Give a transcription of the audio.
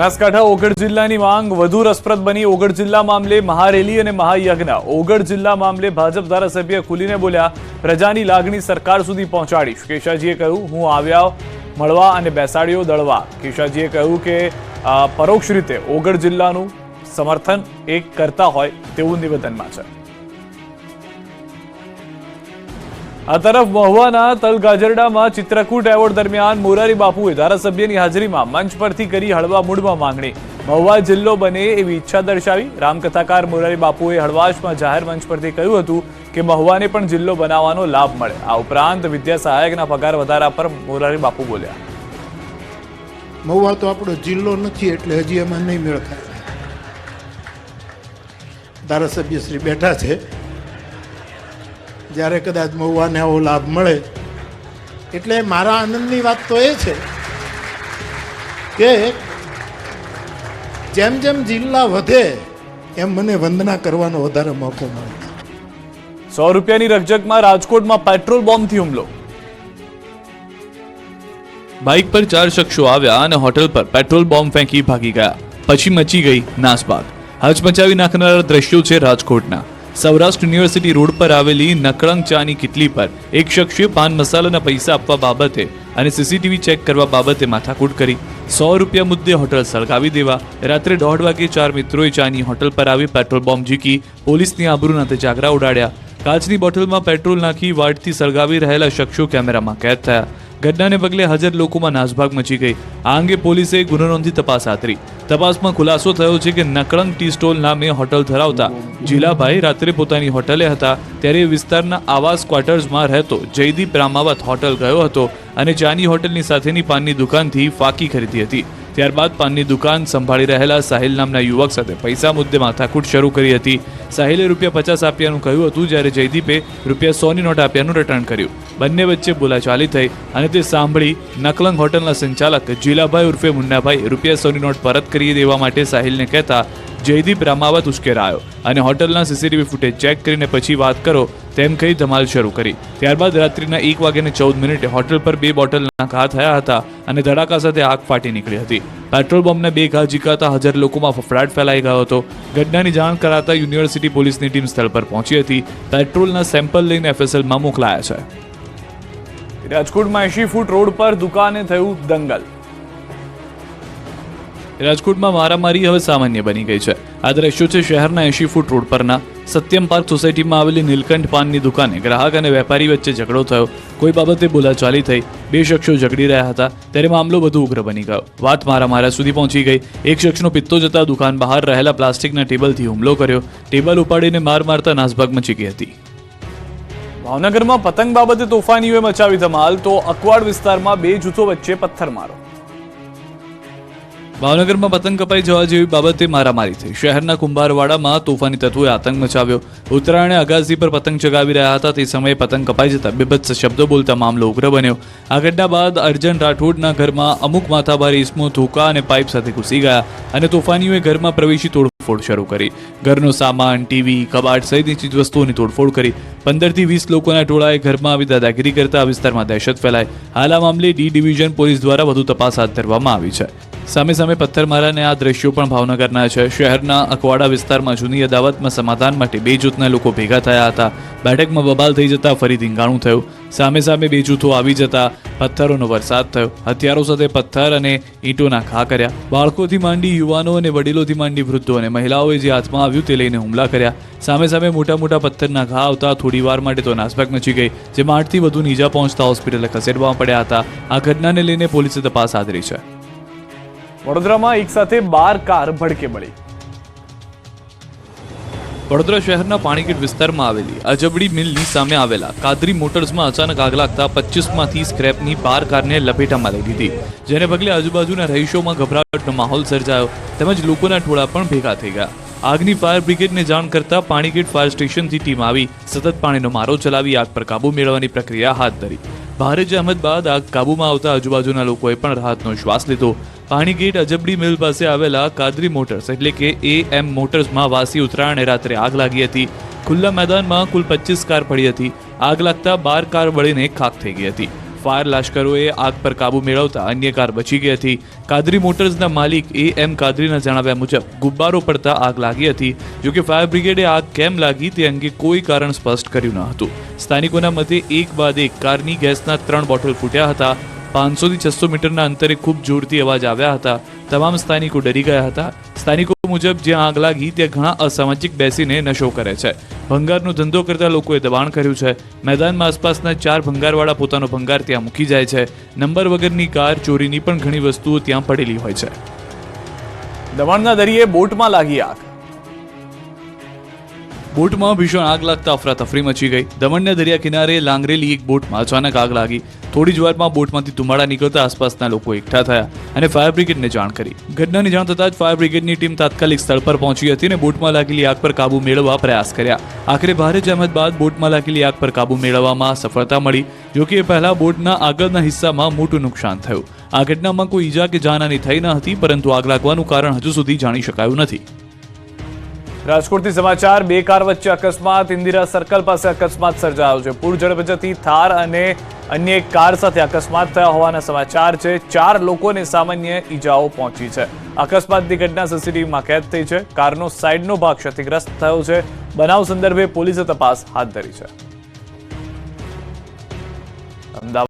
બનાસકાંઠા ઓગળ જિલ્લાની માંગ વધુ રસપ્રદ બની। ઓગળ જિલ્લા મામલે મહારેલી અને મહાયજ્ઞ। ઓગળ જિલ્લા મામલે ભાજપ ધારાસભ્ય ખુલીને બોલ્યા, પ્રજાની લાગણી સરકાર સુધી પહોંચાડીશ। કેશાજીએ કહ્યું, હું આવ્યા મળવા અને બેસાડ્યો દળવા। કેશાજીએ કહ્યું કે પરોક્ષ રીતે ઓગળ જિલ્લાનું સમર્થન એક કરતા હોય તેવું નિવેદનમાં છે। આ તરફ મહુવાના તલગાજરડામાં ચિત્રકૂટ એવોર્ડ દરમિયાન મોરારી બાપુએ ધારાસભ્યની હાજરીમાં મંચ પરથી કરી હળવા મૂડમાં માંગણી। મહુવા જિલ્લો બને એવી ઈચ્છા દર્શાવી। રામકથાકાર મોરારી બાપુએ હળવાશમાં જાહેર મંચ પરથી કહ્યું હતું કે મહુવાને પણ જિલ્લો બનાવવાનો લાભ મળે। આ ઉપરાંત વિદ્યા સહાયકના પગાર વધારા પર મોરારી બાપુ બોલ્યા। મહુવા તો આપણો જિલ્લો નથી એટલે હજી એમાં નહીં મેળ થાય। ધારાસભ્ય શ્રી બેઠા છે, જ્યારે કદાચ મહુવાને આવો લાભ મળે એટલે મારા આનંદની વાત તો એ છે કે જેમ જેમ જિલ્લા વધે એમ મને વંદના કરવાનો વધારે મોકો મળે। 100 રૂપિયાની રકઝકમાં રાજકોટમાં પેટ્રોલ બોમ્બથી હુમલો। બાઇક પર 4 શખ્સો આવ્યા અને હોટલ પર પેટ્રોલ બોમ્બ ફેંકી ભાગી ગયા। પછી મચી ગઈ નાસભાગ। હચમચાવી નાખનારા દ્રશ્યો છે રાજકોટના। સૌરાષ્ટ્ર યુનિવર્સિટી રોડ પર આવેલી નકળંગ ચાની કિટલી પર એક શખ્સે પાન મસાલાના પૈસા આપવા બાબતે અને સીસીટીવી ચેક કરવા બાબતે માથાકૂટ કરી। 100 રૂપિયા મુદ્દે હોટલ સળગાવી દેવા। રાત્રે 1:30 વાગે 4 મિત્રોએ ચાની હોટલ પર આવી પેટ્રોલ બોમ્બ ઝીકી પોલીસની આબરૂના તેજાગરા ઉડાડ્યા। કાચની બોટલમાં પેટ્રોલ નાખી વાડથી સળગાવી રહેલા શખ્સો કેમેરામાં કેદ થયા। ઘટનાને પગલે હાજર લોકોમાં નાસભાગ મચી ગઈ। આ અંગે પોલીસે ગુનો નોંધી તપાસ હાથ ધરી। તપાસમાં ખુલાસો થયો છે કે નકળંગ ટી સ્ટોલ નામે હોટલ ધરાવતા જીલાભાઈ રાત્રે પોતાની હોટલે હતા ત્યારે વિસ્તારના આવાસ ક્વાર્ટર્સમાં રહેતો જયદીપ રામાવત હોટલ ગયો હતો અને ચાની હોટલની સાથેની પાનની દુકાનથી ફાકી ખરીદી હતી। ત્યારબાદ પાનની દુકાન સંભાળી રહેલા સાહિલ નામના યુવક સાથે પૈસા મુદ્દે માથાકૂટ શરૂ કરી હતી। સાહિલે ₹50 આપ્યાનું કહ્યું હતું, જ્યારે જયદીપે ₹100ની નોટ આપ્યાનું રિટર્ન કર્યું। બંને વચ્ચે બોલાચાલી થઈ અને તે સાંભળી નકલંગ હોટલના સંચાલક જીલાભાઈ ઉર્ફે મુન્નાભાઈ ₹100ની નોટ પરત કરી દેવા માટે સાહિલને કહેતા જયદીપ રામાવત ઉશ્કેરાયો અને હોટલના સીસીટીવી ફૂટેજ ચેક કરીને પછી વાત કરો તેમ કહી ધમાલ શરૂ કરી। ત્યારબાદ રાત્રિના 1:14 હોટલ પર 2 બોટલના ઘા થયા હતા અને ધડાકા સાથે આગ ફાટી નીકળી હતી। પેટ્રોલ બોમ્બના 2 ઘા ઝીકાતા હાજર લોકોમાં ફફડાટ ફેલાઈ ગયો હતો। ઘટનાની જાણ કરાતા યુનિવર્સિટી પોલીસની ટીમ સ્થળ પર પહોંચી હતી। પેટ્રોલના સેમ્પલ લઈને FSLમાં મોકલાયા છે। રાજકોટમાં 80 ફૂટ રોડ પર દુકાને થયું દંગલ। રાજકોટમાં મારામારી હવે સામાન્ય બની ગઈ છે। આ દ્રશ્યો છે શહેરના 80 ફૂટ રોડ પરના સત્યમ પાર્ક સોસાયટીમાં આવેલી નીલકંઠ પાનની દુકાને ગ્રાહક અને વેપારી વચ્ચે ઝઘડો થયો। કોઈ બાબતે બોલાચાલી થઈ। 2 શખ્સો ઝઘડી રહ્યા હતા ત્યારે મામલો વધુ ઉગ્ર બની ગયો। વાત મારામારી સુધી પહોંચી ગઈ। એક શખ્સનો પિત્તો જતા દુકાન બહાર રહેલા પ્લાસ્ટિકના ટેબલથી હુમલો કર્યો। ટેબલ ઉપાડીને માર મારતા નાસભાગ મચી ગઈ હતી। ભાવનગરમાં પતંગ બાબતે તોફાનીઓએ મચાવી ધમાલ, તો અકવાડ વિસ્તારમાં 2 જૂથો વચ્ચે પથ્થરમારો। ભાવનગરમાં પતંગ કપાઈ જવા જેવી બાબતે મારામારી થઈ। શહેરના કુંભારવાડામાં તોફાની તત્વોએ આતંક મચાવ્યો। ઉત્તરાયણે અગાસી પર પતંગ ચગાવી રહ્યા હતા તે સમયે પતંગ કપાઈ જતા બીભત્સ શબ્દો બોલતા મામલો ઉગ્ર બન્યો। આ ઘટના બાદ અર્જન રાઠોડના ઘરમાં અમુક માથાભારે ઇસમો ધોકા અને પાઇપ સાથે ઘૂસી ગયા અને તોફાનીઓએ ઘરમાં પ્રવેશી તોડફોડ શરૂ કરી। ઘરનો સામાન, ટીવી, કબાટ સહિતની ચીજવસ્તુઓની તોડફોડ કરી। 15 થી 20 લોકોના ટોળાએ ઘરમાં આવી દાદાગીરી કરતા વિસ્તારમાં દહેશત ફેલાઈ। હાલ આ મામલે ડી ડિવિઝન પોલીસ દ્વારા વધુ તપાસ હાથ ધરવામાં આવી છે। સામે સામે પથ્થરમારાને આ દ્રશ્યો પણ ભાવનગરના છે। શહેરના અકવાડા વિસ્તારમાં જૂની અદાવતમાં સમાધાન માટે 2 જૂથના લોકો ભેગા થયા હતા। બેઠકમાં બબાલ થઈ જતા ફરી ધીંગાણું થયું। સામે સામે 2 જૂથો આવી જતા પથ્થરોનો વરસાદ થયો। હથિયારો સાથે પથ્થર અને ઈંટોના ઘા કર્યા। બાળકોથી માંડી યુવાનો અને વડીલોથી માંડી વૃદ્ધો અને મહિલાઓએ જે હાથમાં આવ્યું તે લઈને હુમલા કર્યા। સામે સામે મોટા મોટા પથ્થરના ઘા આવતા થોડી વાર માટે તો નાસભાગ મચી ગઈ, જેમાં 8 થી વધુ ઈજા પહોંચતા હોસ્પિટલે ખસેડવામાં પડ્યા હતા। આ ઘટનાને લઈને પોલીસે તપાસ હાથ ધરી છે। વડોદરામાં એક સાથે 12 કાર ભડકે બળી। વડોદરા શહેરના પાણીગેટ વિસ્તારમાં આવેલી અજબડી મિલની સામે આવેલા કાદરી મોટર્સમાં અચાનક આગ લાગતા 25માંથી સ્ક્રેપની 12 કારને લપેટામાં લઈ લીધી, જેને પગલે આજુબાજુના રહીશોમાં ગભરાટનો માહોલ સર્જાયો તેમજ લોકોના ટોળા પણ ભેગા થઈ ગયા। આગની ફાયર બ્રિગેડને જાણ કરતા પાણીગેટ ફાયર સ્ટેશનથી ટીમ આવી સતત પાણીનો મારો ચલાવી આગ પર કાબુ મેળવવાની પ્રક્રિયા હાથ ધરી। ભારે જહેમત બાદ આગ કાબુમાં આવતા આજુબાજુના લોકોએ પણ રાહતનો શ્વાસ લીધો। પાણીગેટ અજબડી મિલ પાસે આવેલા કાદરી મોટર્સ એટલે કે AM મોટર્સમાં વાસી ઉત્તરાયણે રાત્રે આગ લાગી હતી। ખુલ્લા મેદાનમાં કુલ 25 કાર પડી હતી। આગ લાગતા 12 કાર બળીને ખાખ થઈ ગઈ હતી। ફાયર લાશ્કરોએ આગ પર કાબુ મેળવતા અન્ય કાર બચી ગઈ હતી. કાદરી મોટર્સના માલિક એમ કાદરીના જણાવ્યા મુજબ ગુબ્બારો પડતા આગ લાગી હતી. જોકે ફાયર બ્રિગેડે આગ કેમ લાગી તે અંગે કોઈ કારણ સ્પષ્ટ કર્યું ન હતું. સ્થાનિકોના મતે એક બાદ એક કારની ગેસના 3 બોટલ ફૂટ્યા હતા. 500 થી 600 મીટરના અંતરે ખૂબ જોરથી અવાજ આવ્યા હતા. તમામ સ્થાનિકો ડરી ગયા હતા. સ્થાનિકો મુજબ જ્યાં આગ લાગી ત્યાં ઘણા અસામાજિક બેસીને નશો કરે છે. ભંગારનો ધંધો કરતા લોકોએ દબાણ કર્યું છે. મેદાનમાં આસપાસના 4 ભંગારવાળા પોતાનો ભંગાર ત્યાં મૂકી જાય છે. નંબર વગરની કાર, ચોરીની પણ ઘણી વસ્તુઓ ત્યાં પડેલી હોય છે. દમણના દરિયે બોટમાં લાગી આગ. બોટમાં ભીષણ આગ લાગતા અફરાતફરી મચી ગઈ. દમણના દરિયા કિનારે લાંગરેલી એક બોટમાં અચાનક આગ લાગી. થોડી જ વારમાં બોટમાંથી ધુમાડા નીકળતા આસપાસના લોકો એકઠા થયા અને ફાયર બ્રિગેડને જાણ કરી. ઘટનાની જાણ થતાં જ ફાયર બ્રિગેડની ટીમ તાત્કાલિક સ્થળ પર પહોંચી હતી અને બોટમાં લાગેલી આગ પર કાબુ મેળવવા પ્રયાસ કર્યા. આખરે ભારે જહેમત બાદ બોટમાં લાગેલી આગ પર કાબુ મેળવવામાં સફળતા મળી. જોકે એ પહેલા બોટના આગળના હિસ્સામાં મોટું નુકસાન થયું. આ ઘટનામાં કોઈ ઈજા કે જાનહાની થઈ ન હતી, પરંતુ આગ લાગવાનું કારણ હજુ સુધી જાણી શકાયું નથી. રાજકોટથી સમાચાર. 2 કાર વચ્ચે અકસ્માત. ઇન્દિરા સર્કલ પાસે અકસ્માત સર્જાયો છે. પૂર ઝડપે જતી થાર અને અન્ય એક કાર સાથે અકસ્માત થયા હોવાના સમાચાર છે. 4 લોકોને સામાન્ય ઈજાઓ પહોંચી છે. અકસ્માતની ઘટના સીસીટીવીમાં કેદ થઈ છે. કારનો સાઈડનો ભાગ ક્ષતિગ્રસ્ત થયો છે. બનાવ સંદર્ભે પોલીસે તપાસ હાથ ધરી છે. અમદાવાદ